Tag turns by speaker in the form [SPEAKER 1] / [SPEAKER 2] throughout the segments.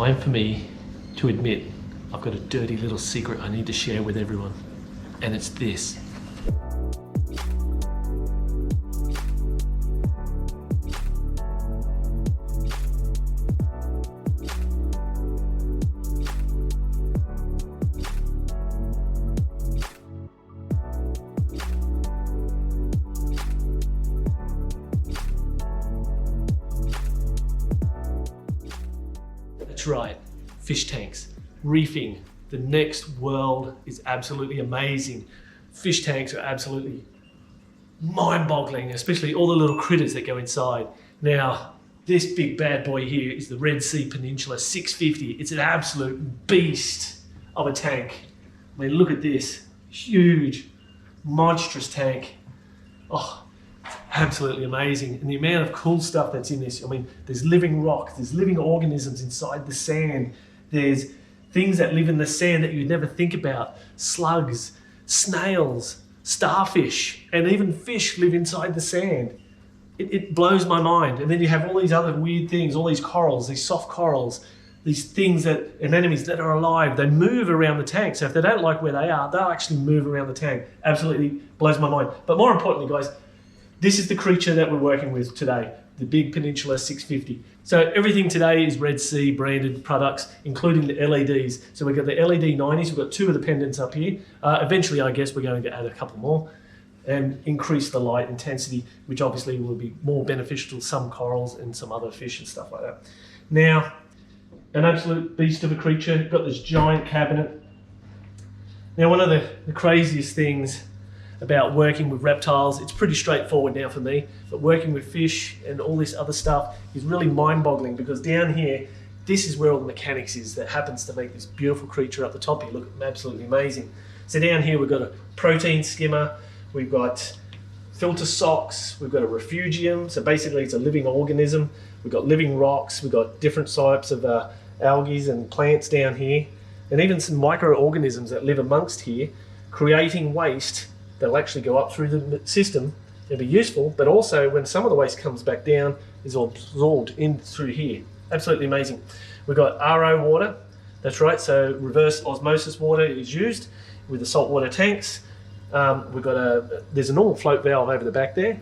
[SPEAKER 1] time for me to admit I've got a dirty little secret I need to share with everyone, and it's this. That's right, fish tanks, reefing. The next world is absolutely amazing. Fish tanks are absolutely mind-boggling, especially all the little critters that go inside. Now, this big bad boy here is the Red Sea Peninsula 650. It's an absolute beast of a tank. I mean, look at this, huge, monstrous tank. Oh, absolutely amazing. And the amount of cool stuff that's in this. I mean, there's living rock, there's living organisms inside the sand. There's things that live in the sand that you'd never think about. Slugs, snails, starfish, and even fish live inside the sand. It blows my mind. And then you have all these other weird things, all these corals, these soft corals, these things that, anemones that are alive, they move around the tank. So if they don't like where they are, they'll actually move around the tank. Absolutely blows my mind. But more importantly, guys, this is the creature that we're working with today, the big Peninsula 650. So everything today is Red Sea branded products, including the LEDs. So we've got the LED 90s, we've got two of the pendants up here. Eventually, I guess we're going to add a couple more and increase the light intensity, which obviously will be more beneficial to some corals and some other fish and stuff like that. Now, an absolute beast of a creature, got this giant cabinet. Now, one of the craziest things about working with reptiles, it's pretty straightforward now for me, but working with fish and all this other stuff is really mind-boggling, because down here, this is where all the mechanics is that happens to make this beautiful creature up the top here look absolutely amazing. So down here we've got a protein skimmer, we've got filter socks, we've got a refugium, so basically it's a living organism, we've got living rocks, we've got different types of algae and plants down here, and even some microorganisms that live amongst here, creating waste that'll actually go up through the system and be useful, but also when some of the waste comes back down, is absorbed in through here. Absolutely amazing. We've got RO water, that's right, so reverse osmosis water is used with the saltwater tanks. We've got there's a normal float valve over the back there,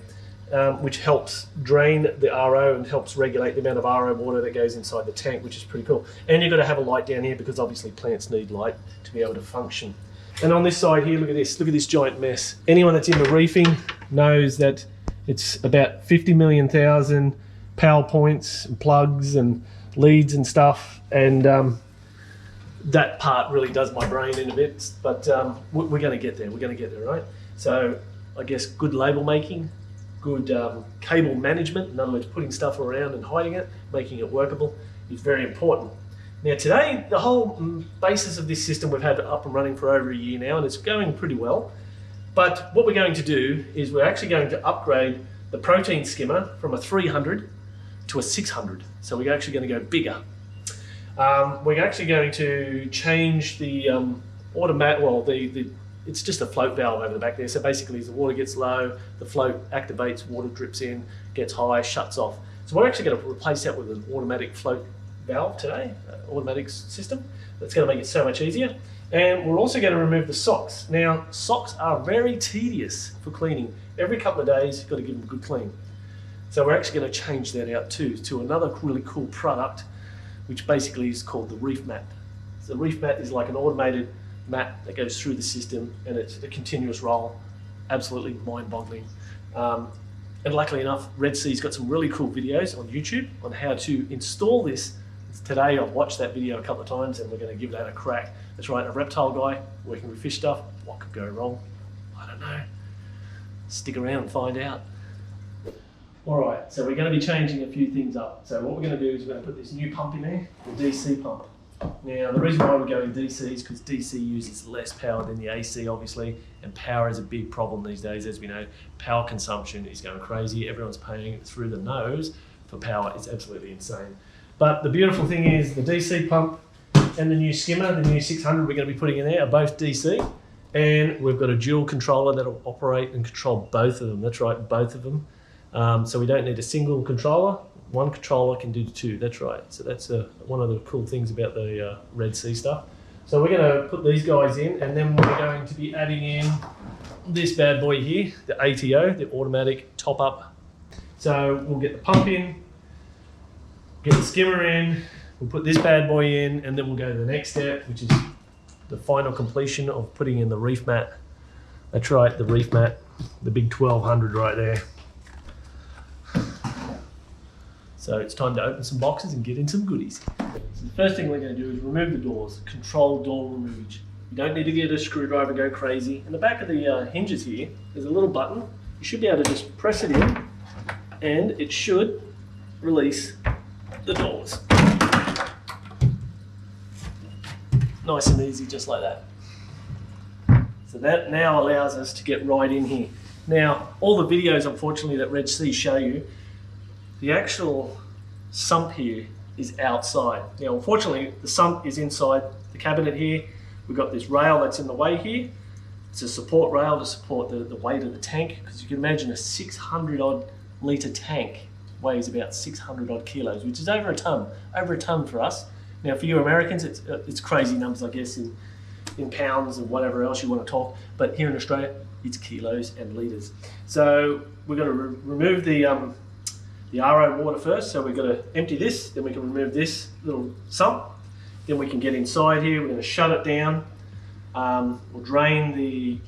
[SPEAKER 1] which helps drain the RO and helps regulate the amount of RO water that goes inside the tank, which is pretty cool. And you've got to have a light down here because obviously plants need light to be able to function. And on this side here, look at this giant mess. Anyone that's into reefing knows that it's about 50 million thousand power points and plugs and leads and stuff. And that part really does my brain in a bit, but we're gonna get there, right? So I guess good label making, good cable management, in other words, putting stuff around and hiding it, making it workable is very important. Now today, the whole basis of this system we've had up and running for over a year now, and it's going pretty well. But what we're going to do is we're actually going to upgrade the protein skimmer from a 300 to a 600. So we're actually going to go bigger. We're actually going to change the it's just a float valve over the back there. So basically as the water gets low, the float activates, water drips in, gets high, shuts off. So we're actually going to replace that with an automatic float valve today, automatic system. That's going to make it so much easier. And we're also going to remove the socks. Now, socks are very tedious for cleaning. Every couple of days, you've got to give them a good clean. So we're actually going to change that out too, to another really cool product, which basically is called the ReefMat. So the ReefMat is like an automated mat that goes through the system, and it's a continuous roll, absolutely mind-boggling. And luckily enough, Red Sea's got some really cool videos on YouTube on how to install this. Today I've watched that video a couple of times and we're going to give that a crack. That's right, a reptile guy working with fish stuff. What could go wrong? I don't know. Stick around and find out. Alright, so we're going to be changing a few things up. So what we're going to do is we're going to put this new pump in there, the DC pump. Now the reason why we're going DC is because DC uses less power than the AC obviously, and power is a big problem these days. As we know, power consumption is going crazy. Everyone's paying through the nose for power. It's absolutely insane. But the beautiful thing is the DC pump and the new skimmer, the new 600 we're going to be putting in there, are both DC. And we've got a dual controller that'll operate and control both of them. That's right, both of them. So we don't need a single controller. one controller can do two. That's right. So that's one of the cool things about the Red Sea stuff. So we're going to put these guys in, and then we're going to be adding in this bad boy here, the ATO, the automatic top up. So we'll get the pump in, get the skimmer in, we'll put this bad boy in, and then we'll go to the next step, which is the final completion of putting in the ReefMat. That's right, the ReefMat, the big 1200 right there. So it's time to open some boxes and get in some goodies. So the first thing we're going to do is remove the doors, controlled door removage. You don't need to get a screwdriver and go crazy. In the back of the hinges here, there's a little button. You should be able to just press it in, and it should release the doors. Nice and easy, just like that. So that now allows us to get right in here. Now, all the videos, unfortunately, that Red Sea show you, the actual sump here is outside. Now, unfortunately, the sump is inside the cabinet here. We've got this rail that's in the way here. It's a support rail to support the weight of the tank, because you can imagine a 600 odd litre tank weighs about 600 odd kilos, which is over a ton for us. Now, for you Americans, it's crazy numbers, I guess, in pounds and whatever else you want to talk. But here in Australia, it's kilos and litres. So we're going to remove the RO water first. So we're going to empty this, then we can remove this little sump. Then we can get inside here. We're going to shut it down. We'll drain the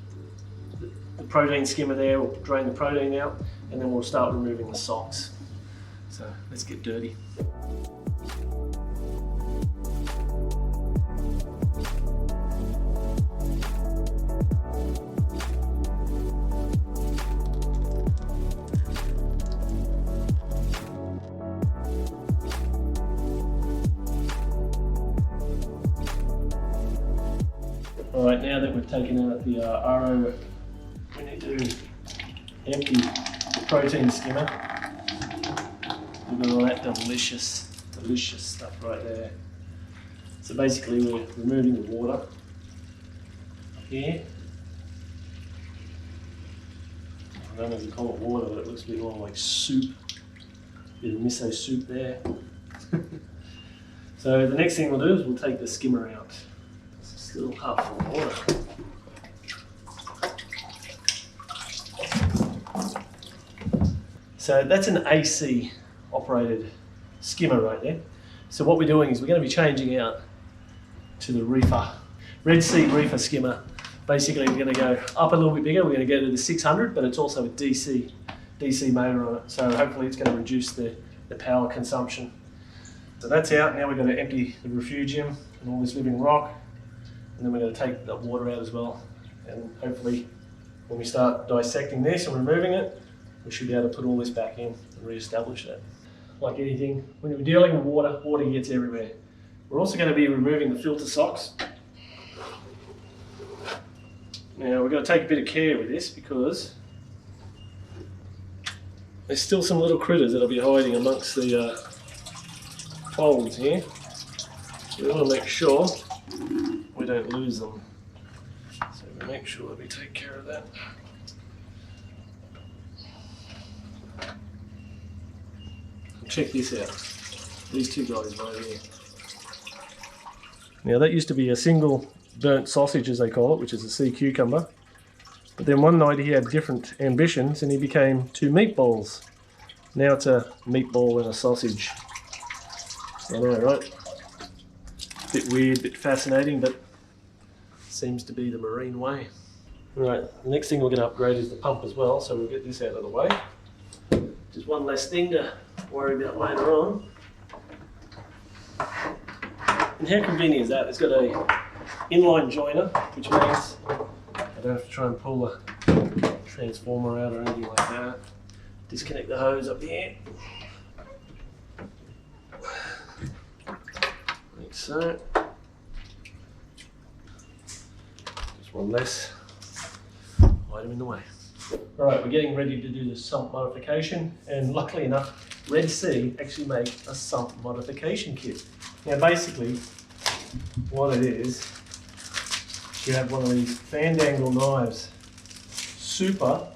[SPEAKER 1] protein skimmer there. We'll drain the protein out, and then we'll start removing the socks. So let's get dirty. Alright, now that we've taken out the RO, we need to empty the protein skimmer. We've got all that delicious stuff right there. So basically we're removing the water here. I don't know if you call it water, but it looks a bit more like soup. A bit of miso soup there. So the next thing we'll do is we'll take the skimmer out. Still half full of water. So that's an AC operated skimmer right there. So what we're doing is we're going to be changing out to the reefer, Red Sea reefer skimmer. Basically we're going to go up a little bit bigger. We're going to go to the 600, but it's also a DC motor on it. So hopefully it's going to reduce the power consumption. So that's out. Now we're going to empty the refugium and all this living rock. And then we're going to take the water out as well. And hopefully when we start dissecting this and removing it, we should be able to put all this back in and re-establish that. Like anything, when you're dealing with water, water gets everywhere. We're also going to be removing the filter socks. Now we've got to take a bit of care with this, because there's still some little critters that'll be hiding amongst the folds here. So we want to make sure we don't lose them. So we make sure that we take care of that. Check this out. These two guys right here. Now that used to be a single burnt sausage, as they call it, which is a sea cucumber. But then one night he had different ambitions and he became two meatballs. Now it's a meatball and a sausage. I know, right? Bit weird, bit fascinating, but seems to be the marine way. Right, the next thing we're going to upgrade is the pump as well, so we'll get this out of the way. Just one less thing to worry about later on. And how convenient is that? It's got a inline joiner, which means I don't have to try and pull a transformer out or anything like that. Disconnect the hose up here. Like so. Just one less item in the way. Alright, we're getting ready to do the sump modification, and luckily enough, Red Sea actually made a sump modification kit. Now basically, what it is, you have one of these fandangle knives, super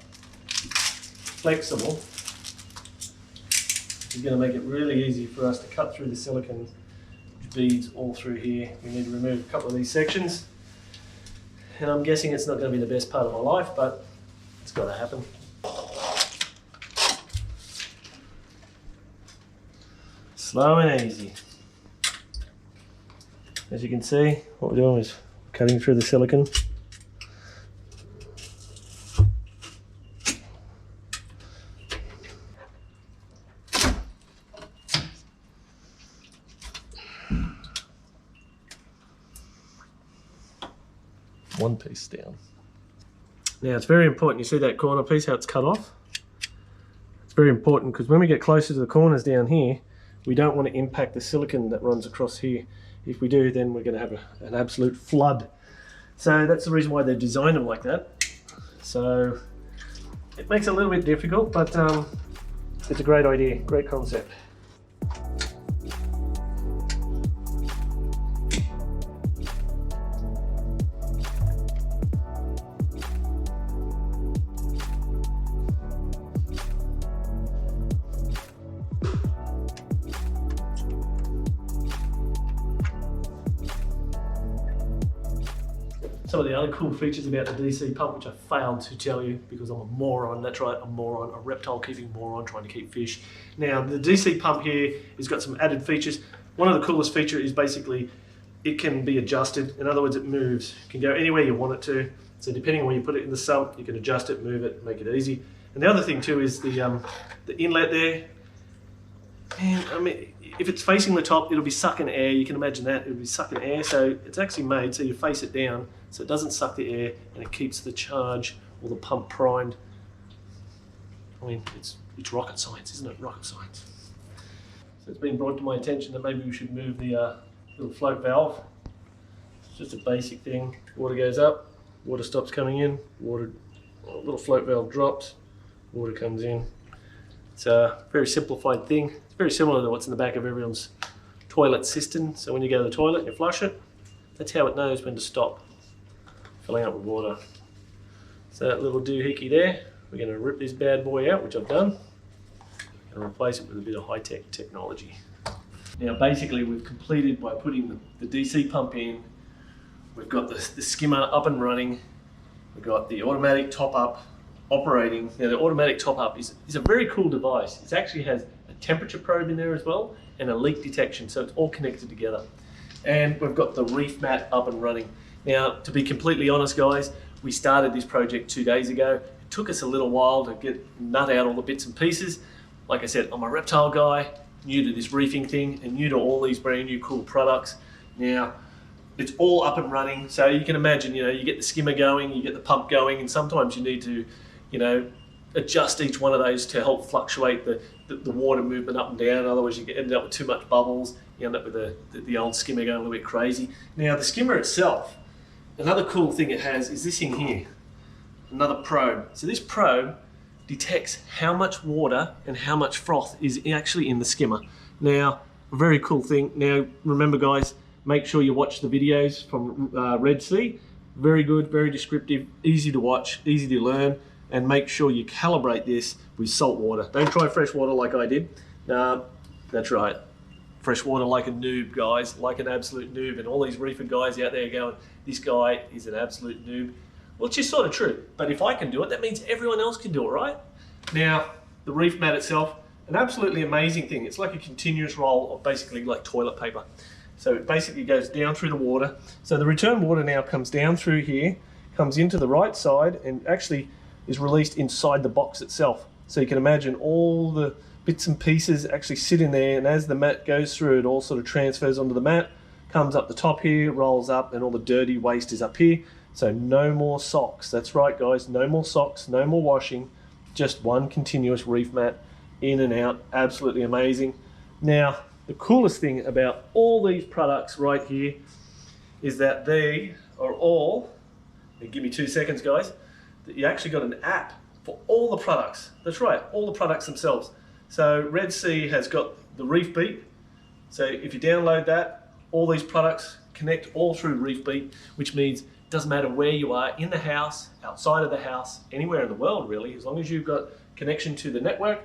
[SPEAKER 1] flexible, is going to make it really easy for us to cut through the silicone beads all through here. We need to remove a couple of these sections. And I'm guessing it's not going to be the best part of my life, but it's got to happen. Slow and easy. As you can see, what we're doing is cutting through the silicone. One piece down. Now it's very important, you see that corner piece, how it's cut off? It's very important because when we get closer to the corners down here, we don't want to impact the silicone that runs across here. If we do, then we're going to have an absolute flood. So that's the reason why they've designed them like that. So it makes it a little bit difficult, but it's a great idea, great concept. Some of the other cool features about the DC pump, which I failed to tell you because I'm a moron. That's right, a moron, a reptile keeping moron trying to keep fish. Now the DC pump here has got some added features. One of the coolest features is basically it can be adjusted. In other words, it moves. It can go anywhere you want it to. So depending on where you put it in the sump, you can adjust it, move it, make it easy. And the other thing too is the inlet there. Man, I mean, if it's facing the top, it'll be sucking air. You can imagine that, it'll be sucking air. So it's actually made so you face it down so it doesn't suck the air and it keeps the charge or the pump primed. I mean, it's rocket science, isn't it? Rocket science. So it's been brought to my attention that maybe we should move the little float valve. It's just a basic thing. Water goes up, water stops coming in, little float valve drops, water comes in. It's a very simplified thing. It's very similar to what's in the back of everyone's toilet cistern. So when you go to the toilet and you flush it, that's how it knows when to stop filling up with water. So that little doohickey there, we're going to rip this bad boy out, which I've done, and replace it with a bit of high-tech technology. Now basically we've completed by putting the DC pump in. We've got the skimmer up and running. We've got the automatic top-up operating. Now the automatic top-up is a very cool device. It actually has a temperature probe in there as well and a leak detection, so it's all connected together. And we've got the ReefMat up and running. Now, to be completely honest guys, we started this project 2 days ago. It took us a little while to nut out all the bits and pieces. Like I said, I'm a reptile guy, new to this reefing thing and new to all these brand new cool products. Now, it's all up and running. So you can imagine, you get the skimmer going, you get the pump going, and sometimes you need to, adjust each one of those to help fluctuate the water movement up and down. Otherwise you end up with too much bubbles. You end up with the old skimmer going a little bit crazy. Now the skimmer itself, another cool thing it has is this in here, another probe. So this probe detects how much water and how much froth is actually in the skimmer. Now, a very cool thing. Now remember guys, make sure you watch the videos from Red Sea. Very good, very descriptive, easy to watch, easy to learn. And make sure you calibrate this with salt water. Don't try fresh water like I did. That's right. Fresh water like a noob, guys, like an absolute noob. And all these reefer guys out there going, this guy is an absolute noob. Well, it's just sort of true. But if I can do it, that means everyone else can do it, right? Now, the ReefMat itself, an absolutely amazing thing. It's like a continuous roll of basically like toilet paper. So it basically goes down through the water. So the return water now comes down through here, comes into the right side, and actually is released inside the box itself. So you can imagine all the bits and pieces actually sit in there, and as the mat goes through, it all sort of transfers onto the mat, comes up the top here, rolls up, and all the dirty waste is up here. So no more socks. That's right guys, no more socks, no more washing, just one continuous ReefMat in and out. Absolutely amazing. Now the coolest thing about all these products right here is that they are all, and give me 2 seconds guys, that you actually got an app for all the products. That's right, all the products themselves. So Red Sea has got the Reef Beat. So if you download that, all these products connect all through Reef Beat, which means it doesn't matter where you are, in the house, outside of the house, anywhere in the world really, as long as you've got connection to the network,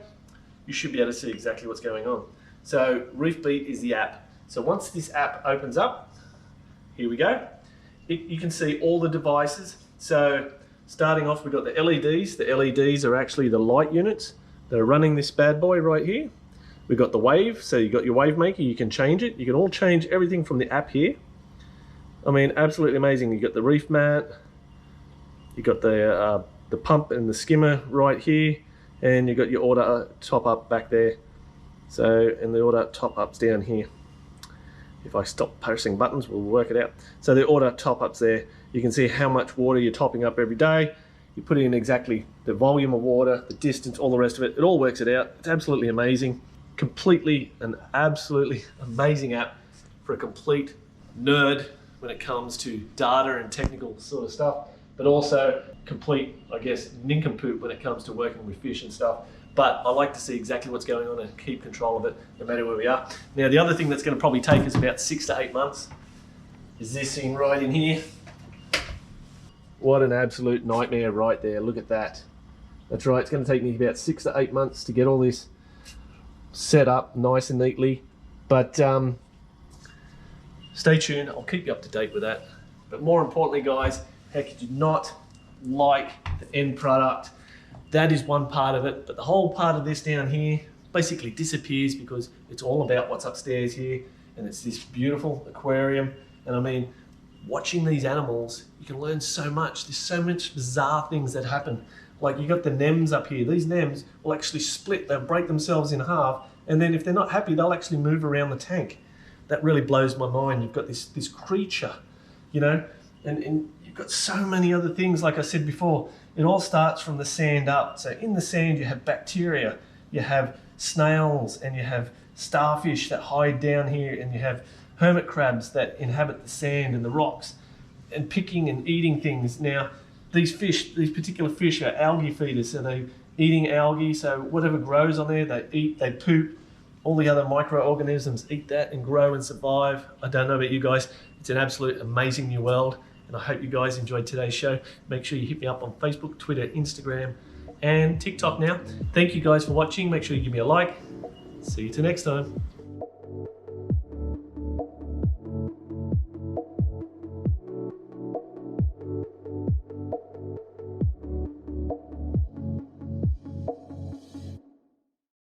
[SPEAKER 1] you should be able to see exactly what's going on. So ReefBeat is the app. So once this app opens up, here we go. You can see all the devices. So starting off, we've got the LEDs. The LEDs are actually the light units that are running this bad boy right here. We've got the wave, so you've got your wave maker, you can change it. You can all change everything from the app here. I mean, absolutely amazing. You've got the ReefMat, you've got the pump and the skimmer right here, and you've got your auto top up back there. So, and the auto top up's down here. If I stop pressing buttons, we'll work it out. So the auto top up's there. You can see how much water you're topping up every day. You put in exactly the volume of water, the distance, all the rest of it. It all works it out. It's absolutely amazing. Completely an absolutely amazing app for a complete nerd when it comes to data and technical sort of stuff, but also complete, I guess, nincompoop when it comes to working with fish and stuff. But I like to see exactly what's going on and keep control of it no matter where we are. Now, the other thing that's going to probably take us about 6 to 8 months is this thing right in here. What an absolute nightmare right there. Look at that. That's right. It's going to take me about 6 to 8 months to get all this set up nice and neatly. But stay tuned. I'll keep you up to date with that. But more importantly, guys, how could you not like the end product? That is one part of it. But the whole part of this down here basically disappears because it's all about what's upstairs here. And it's this beautiful aquarium. And I mean, watching these animals, you can learn so much. There's so much bizarre things that happen. Like you got the nems up here. These nems will actually split. They'll break themselves in half. And then if they're not happy, they'll actually move around the tank. That really blows my mind. You've got this creature, you know, and you've got so many other things. Like I said before, it all starts from the sand up. So in the sand, you have bacteria, you have snails, and you have starfish that hide down here, and you have hermit crabs that inhabit the sand and the rocks and picking and eating things. Now, these particular fish are algae feeders, so they're eating algae, so whatever grows on there, they eat, they poop. All the other microorganisms eat that and grow and survive. I don't know about you guys, it's an absolute amazing new world, and I hope you guys enjoyed today's show. Make sure you hit me up on Facebook, Twitter, Instagram, and TikTok now. Thank you guys for watching. Make sure you give me a like. See you till next time.